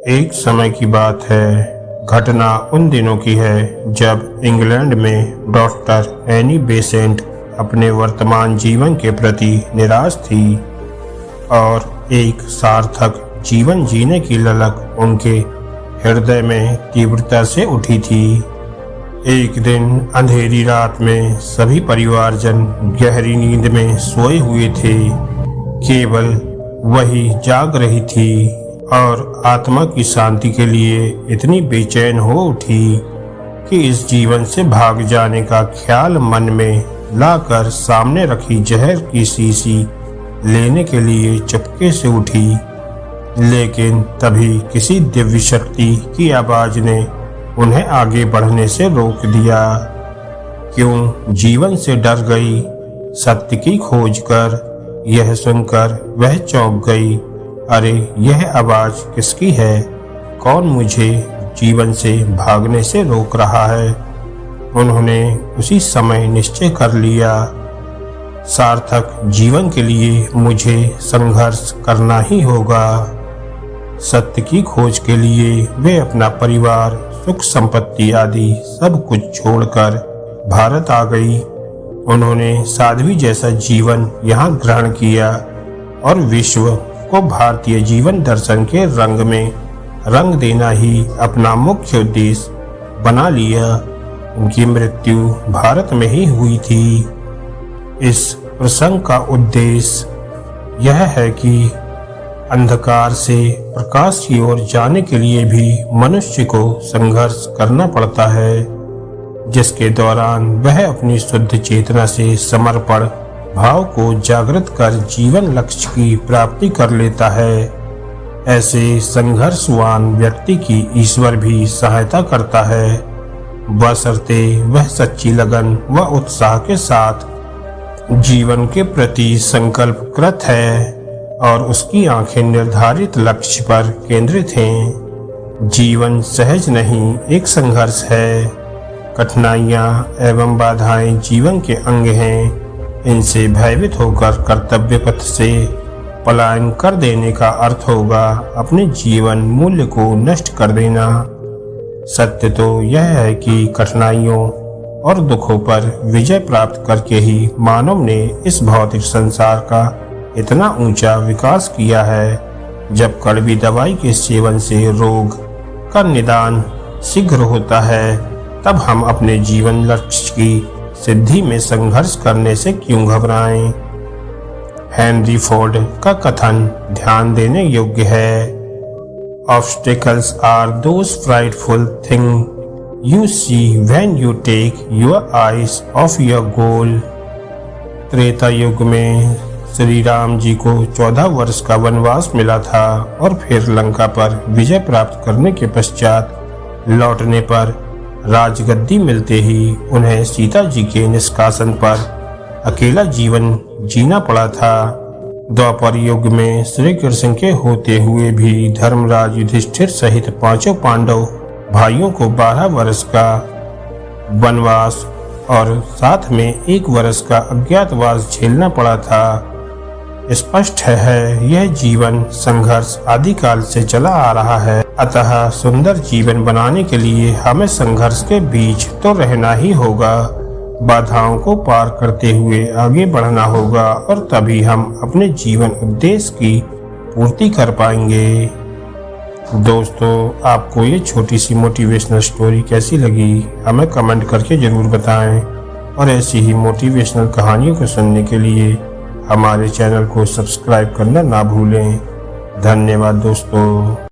एक समय की बात है। घटना उन दिनों की है जब इंग्लैंड में डॉक्टर एनी बेसेंट अपने वर्तमान जीवन के प्रति निराश थी और एक सार्थक जीवन जीने की ललक उनके हृदय में तीव्रता से उठी थी। एक दिन अंधेरी रात में सभी परिवारजन गहरी नींद में सोए हुए थे। केवल वही जाग रही थी और आत्मा की शांति के लिए इतनी बेचैन हो उठी कि इस जीवन से भाग जाने का ख्याल मन में लाकर सामने रखी जहर की शीशी लेने के लिए चुपके से उठी। लेकिन तभी किसी दिव्य शक्ति की आवाज ने उन्हें आगे बढ़ने से रोक दिया। क्यों जीवन से डर गई? सत्य की खोज कर यह सुनकर वह चौंक गई। अरे यह आवाज किसकी है? कौन मुझे जीवन से भागने से रोक रहा है? उन्होंने उसी समय निश्चय कर लिया, सार्थक जीवन के लिए मुझे संघर्ष करना ही होगा। सत्य की खोज के लिए वे अपना परिवार, सुख संपत्ति आदि सब कुछ छोड़कर भारत आ गई। उन्होंने साध्वी जैसा जीवन यहाँ ग्रहण किया और विश्व को भारतीय जीवन दर्शन के रंग में रंग देना ही अपना मुख्य उद्देश्य बना लिया। उनकी मृत्यु भारत में ही हुई थी। इस प्रसंग का उद्देश्य यह है कि अंधकार से प्रकाश की ओर जाने के लिए भी मनुष्य को संघर्ष करना पड़ता है, जिसके दौरान वह अपनी शुद्ध चेतना से समर्पण भाव को जागृत कर जीवन लक्ष्य की प्राप्ति कर लेता है। ऐसे संघर्षवान व्यक्ति की ईश्वर भी सहायता करता है, बशर्ते वह सच्ची लगन व उत्साह के साथ जीवन के प्रति संकल्प कृत है और उसकी आंखें निर्धारित लक्ष्य पर केंद्रित हैं। जीवन सहज नहीं, एक संघर्ष है। कठिनाइयाँ एवं बाधाएं जीवन के अंग हैं। इनसे भयभीत होकर कर्तव्य पथ से पलायन कर देने का अर्थ होगा अपने जीवन मूल्य को नष्ट कर देना। सत्य तो यह है कि कठिनाइयों और दुखों पर विजय प्राप्त करके ही मानव ने इस भौतिक संसार का इतना ऊंचा विकास किया है। जब कड़वी दवाई के सेवन से रोग का निदान शीघ्र होता है, तब हम अपने जीवन लक्ष्य की सिद्धि में संघर्ष करने से क्यों घबराएं? हेनरी फोर्ड का कथन ध्यान देने योग्य है। Obstacles are those frightful things you see when you take your eyes off your goal। Treta युग में श्री राम जी को 14 वर्ष का वनवास मिला था और फिर लंका पर विजय प्राप्त करने के पश्चात लौटने पर राजगद्दी मिलते ही उन्हें सीता जी के निष्कासन पर अकेला जीवन जीना पड़ा था। द्वापर युग में श्री कृष्ण के होते हुए भी धर्मराज युधिष्ठिर सहित 5 पांडव भाइयों को 12 वर्ष का वनवास और साथ में 1 वर्ष का अज्ञातवास झेलना पड़ा था। स्पष्ट है यह जीवन संघर्ष आदिकाल से चला आ रहा है। अतः सुंदर जीवन बनाने के लिए हमें संघर्ष के बीच तो रहना ही होगा। बाधाओं को पार करते हुए आगे बढ़ना होगा और तभी हम अपने जीवन उद्देश्य की पूर्ति कर पाएंगे। दोस्तों, आपको ये छोटी सी मोटिवेशनल स्टोरी कैसी लगी हमें कमेंट करके जरूर बताएं और ऐसी ही मोटिवेशनल कहानियों को सुनने के लिए हमारे चैनल को सब्सक्राइब करना ना भूलें। धन्यवाद दोस्तों।